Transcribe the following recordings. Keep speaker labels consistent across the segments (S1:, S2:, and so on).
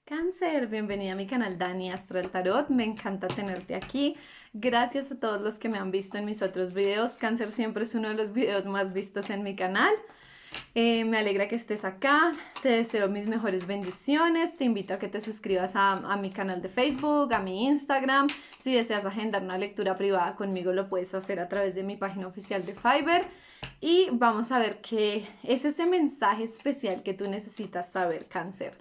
S1: Cáncer, bienvenida a mi canal Dani Astral Tarot, me encanta tenerte aquí. Gracias a todos los que me han visto en mis otros videos. Cáncer siempre es uno de los videos más vistos en mi canal. Me alegra que estés acá, te deseo mis mejores bendiciones, te invito a que te suscribas a mi canal de Facebook, a mi Instagram. Si deseas agendar una lectura privada conmigo lo puedes hacer a través de mi página oficial de Fiverr. Y vamos a ver qué es ese mensaje especial que tú necesitas saber, Cáncer.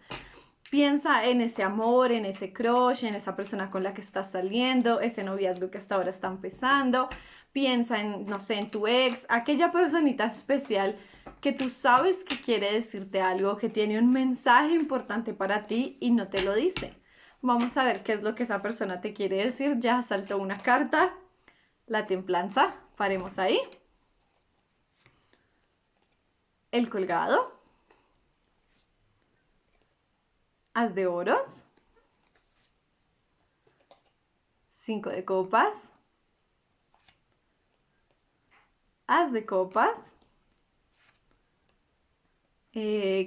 S1: Piensa en ese amor, en ese crush, en esa persona con la que estás saliendo, ese noviazgo que hasta ahora está empezando. Piensa en, no sé, en tu ex, aquella personita especial que tú sabes que quiere decirte algo, que tiene un mensaje importante para ti y no te lo dice. Vamos a ver qué es lo que esa persona te quiere decir. Ya saltó una carta, la templanza. Paremos ahí. El colgado. As de oros. 5 de copas. As de copas.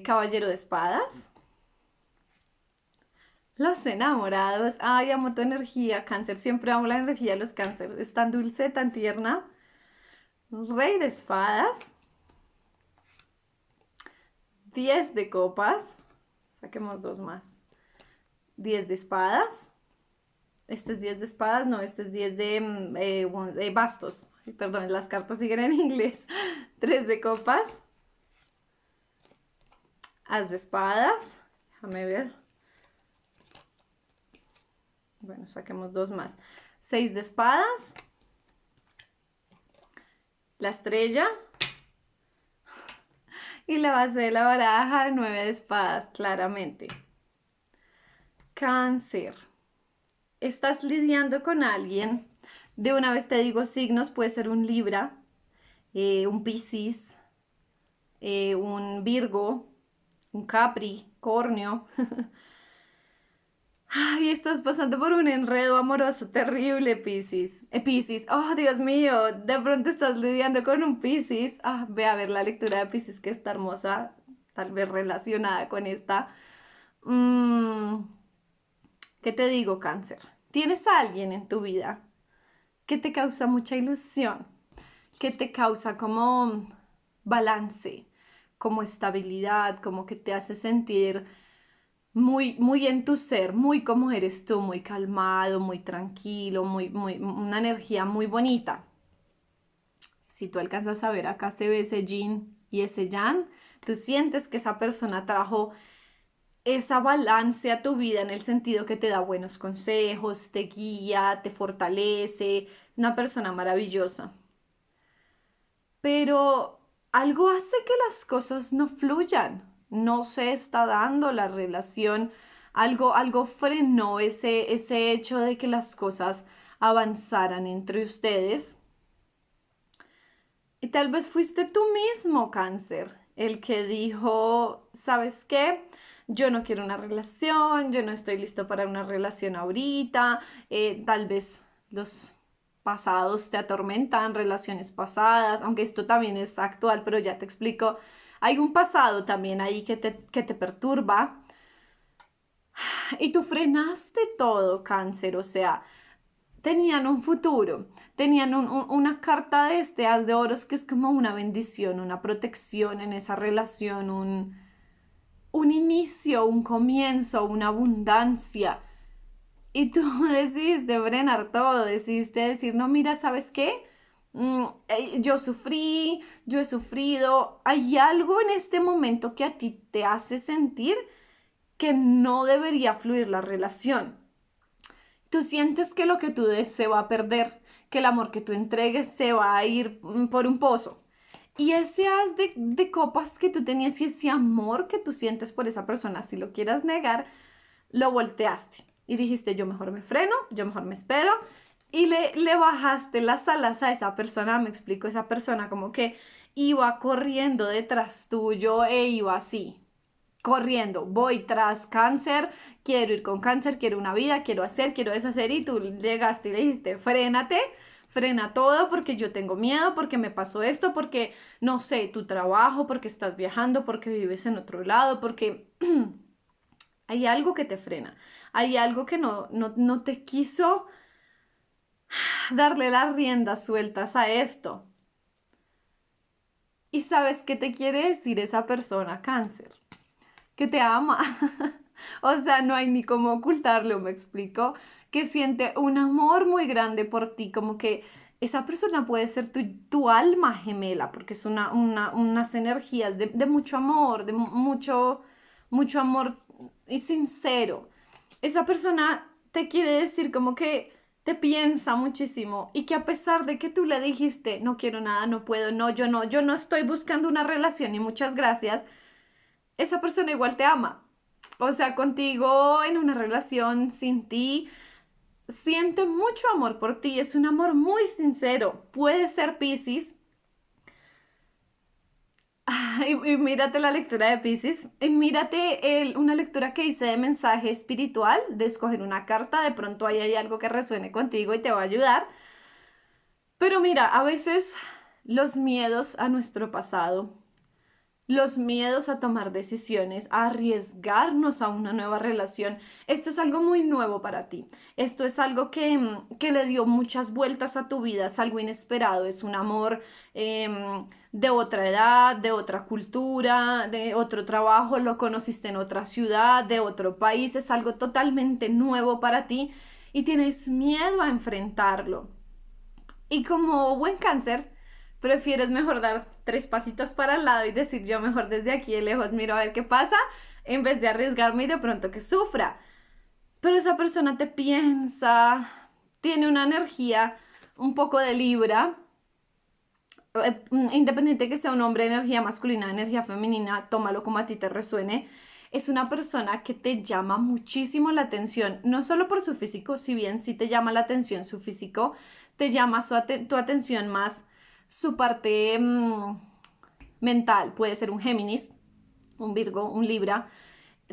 S1: Caballero de espadas. Los enamorados. Ay, amo tu energía, Cáncer. Siempre amo la energía de los Cáncer. Es tan dulce, tan tierna. Rey de espadas. 10 de copas. Saquemos dos más. 10 de espadas. Este es 10 de espadas, no, este es 10 de bastos. Ay, perdón, las cartas siguen en inglés. 3 de copas. As de espadas. Déjame ver. Bueno, saquemos dos más. 6 de espadas. La estrella. Y la base de la baraja, 9 de espadas, claramente. Cáncer. Estás lidiando con alguien. De una vez te digo signos, puede ser un Libra, un Piscis, un Virgo, un Capricornio. Ay, estás pasando por un enredo amoroso terrible, Piscis. Piscis, oh Dios mío, de pronto estás lidiando con un Piscis. Ah, ve a ver la lectura de Piscis que está hermosa, tal vez relacionada con esta. Mm, ¿Qué te digo, Cáncer? Tienes a alguien en tu vida que te causa mucha ilusión, que te causa como balance, como estabilidad, como que te hace sentir muy en tu ser, muy como eres tú, muy calmado, muy tranquilo, una energía muy bonita. Si tú alcanzas a ver, acá se ve ese yin y ese yang, tú sientes que esa persona trajo esa balance a tu vida en el sentido que te da buenos consejos, te guía, te fortalece, una persona maravillosa. Pero algo hace que las cosas no fluyan, no se está dando la relación, algo frenó ese hecho de que las cosas avanzaran entre ustedes. Y tal vez fuiste tú mismo, Cáncer, el que dijo, ¿sabes qué? Yo no quiero una relación, yo no estoy listo para una relación ahorita, tal vez los pasados te atormentan, relaciones pasadas, aunque esto también es actual, pero ya te explico. Hay un pasado también ahí que te perturba y tú frenaste todo, Cáncer, o sea, tenían un futuro, tenían una carta de este as de oros que es como una bendición, una protección en esa relación, un inicio, un comienzo, una abundancia. Y tú decidiste frenar todo, decidiste decir, no, mira, ¿sabes qué? Yo sufrí, yo he sufrido. Hay algo en este momento que a ti te hace sentir que no debería fluir la relación. Tú sientes que lo que tú des se va a perder, que el amor que tú entregues se va a ir por un pozo. Y ese as de copas que tú tenías y ese amor que tú sientes por esa persona, si lo quieras negar, lo volteaste. Y dijiste, yo mejor me freno, yo mejor me espero. Y le bajaste las alas a esa persona, me explico, esa persona como que iba corriendo detrás tuyo e iba así corriendo, voy tras Cáncer, quiero ir con Cáncer, quiero una vida, quiero hacer, quiero deshacer y tú llegaste y le dijiste, frénate, frena todo porque yo tengo miedo, porque me pasó esto, porque no sé, tu trabajo, porque estás viajando, porque vives en otro lado, porque Hay algo que te frena, hay algo que no te quiso darle las riendas sueltas a esto. ¿Y sabes qué te quiere decir esa persona, Cáncer? Que te ama. O sea, no hay ni cómo ocultarlo, me explico. Que siente un amor muy grande por ti, como que esa persona puede ser tu alma gemela, porque es unas energías de mucho amor, de mucho amor y sincero. Esa persona te quiere decir como que te piensa muchísimo y que a pesar de que tú le dijiste, no quiero nada, no puedo, yo no estoy buscando una relación y muchas gracias, esa persona igual te ama. O sea, contigo en una relación sin ti, siente mucho amor por ti, es un amor muy sincero. Puede ser Piscis. Y mírate la lectura de Piscis, y mírate una lectura que hice de mensaje espiritual, de escoger una carta, de pronto ahí hay algo que resuene contigo y te va a ayudar. Pero mira, a veces los miedos a nuestro pasado, los miedos a tomar decisiones, a arriesgarnos a una nueva relación. Esto es algo muy nuevo para ti. Esto es algo que le dio muchas vueltas a tu vida, es algo inesperado, es un amor de otra edad, de otra cultura, de otro trabajo, lo conociste en otra ciudad, de otro país, es algo totalmente nuevo para ti y tienes miedo a enfrentarlo. Y como buen Cáncer, prefieres mejor dar tres pasitos para el lado y decir yo mejor desde aquí de lejos miro a ver qué pasa, en vez de arriesgarme y de pronto que sufra. Pero esa persona te piensa, tiene una energía un poco de Libra, independiente que sea un hombre de energía masculina, energía femenina, tómalo como a ti te resuene. Es una persona que te llama muchísimo la atención, no solo por su físico, si bien sí te llama la atención su físico, te llama tu atención más su parte mental. Puede ser un Géminis, un Virgo, un Libra.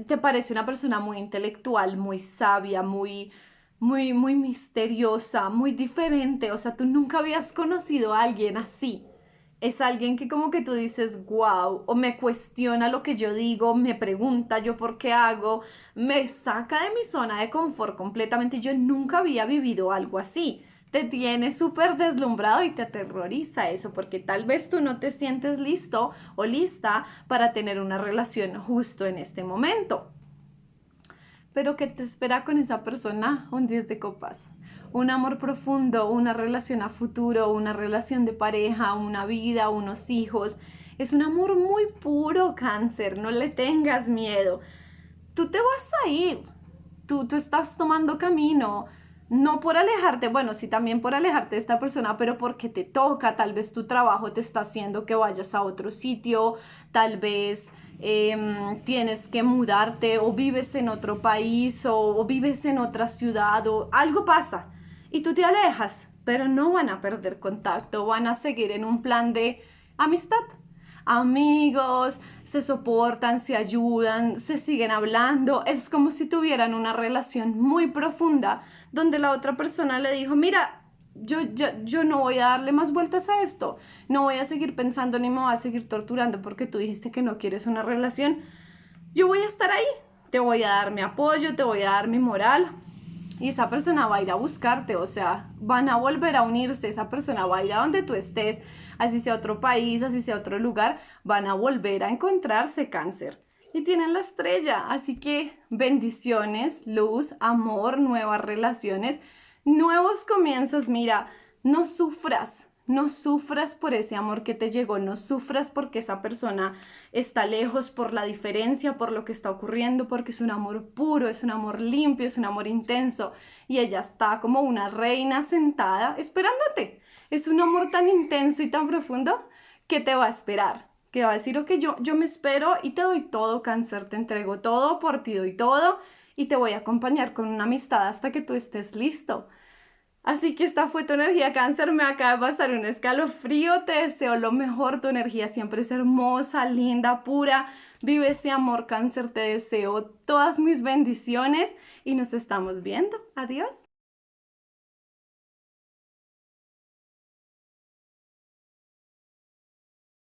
S1: Te parece una persona muy intelectual, muy sabia, muy misteriosa, muy diferente. O sea, tú nunca habías conocido a alguien así. Es alguien que como que tú dices, wow, o me cuestiona lo que yo digo, me pregunta yo por qué hago, me saca de mi zona de confort completamente. Yo nunca había vivido algo así. Te tiene súper deslumbrado y te aterroriza eso, porque tal vez tú no te sientes listo o lista para tener una relación justo en este momento. Pero ¿qué te espera con esa persona? Un 10 de copas. Un amor profundo, una relación a futuro, una relación de pareja, una vida, unos hijos. Es un amor muy puro, Cáncer. No le tengas miedo. Tú te vas a ir. Tú estás tomando camino. No por alejarte, bueno, sí también por alejarte de esta persona, pero porque te toca, tal vez tu trabajo te está haciendo que vayas a otro sitio, tal vez tienes que mudarte o vives en otro país o vives en otra ciudad o algo pasa y tú te alejas, pero no van a perder contacto, van a seguir en un plan de amistad. Amigos, se soportan, se ayudan, se siguen hablando. Es como si tuvieran una relación muy profunda donde la otra persona le dijo, mira, yo no voy a darle más vueltas a esto, no voy a seguir pensando ni me voy a seguir torturando porque tú dijiste que no quieres una relación. Yo voy a estar ahí, te voy a dar mi apoyo, te voy a dar mi moral. Y esa persona va a ir a buscarte, o sea, van a volver a unirse, esa persona va a ir a donde tú estés, así sea otro país, así sea otro lugar, van a volver a encontrarse, Cáncer. Y tienen la estrella, así que bendiciones, luz, amor, nuevas relaciones, nuevos comienzos. Mira, no sufras, no sufras por ese amor que te llegó, no sufras porque esa persona está lejos, por la diferencia, por lo que está ocurriendo, porque es un amor puro, es un amor limpio, es un amor intenso y ella está como una reina sentada esperándote. Es un amor tan intenso y tan profundo que te va a esperar, que va a decir, ok, yo me espero y te doy todo, Cáncer, te entrego todo, por ti doy todo y te voy a acompañar con una amistad hasta que tú estés listo. Así que esta fue tu energía, Cáncer. Me acaba de pasar un escalofrío. Te deseo lo mejor. Tu energía siempre es hermosa, linda, pura. Vive ese amor, Cáncer. Te deseo todas mis bendiciones y nos estamos viendo. Adiós.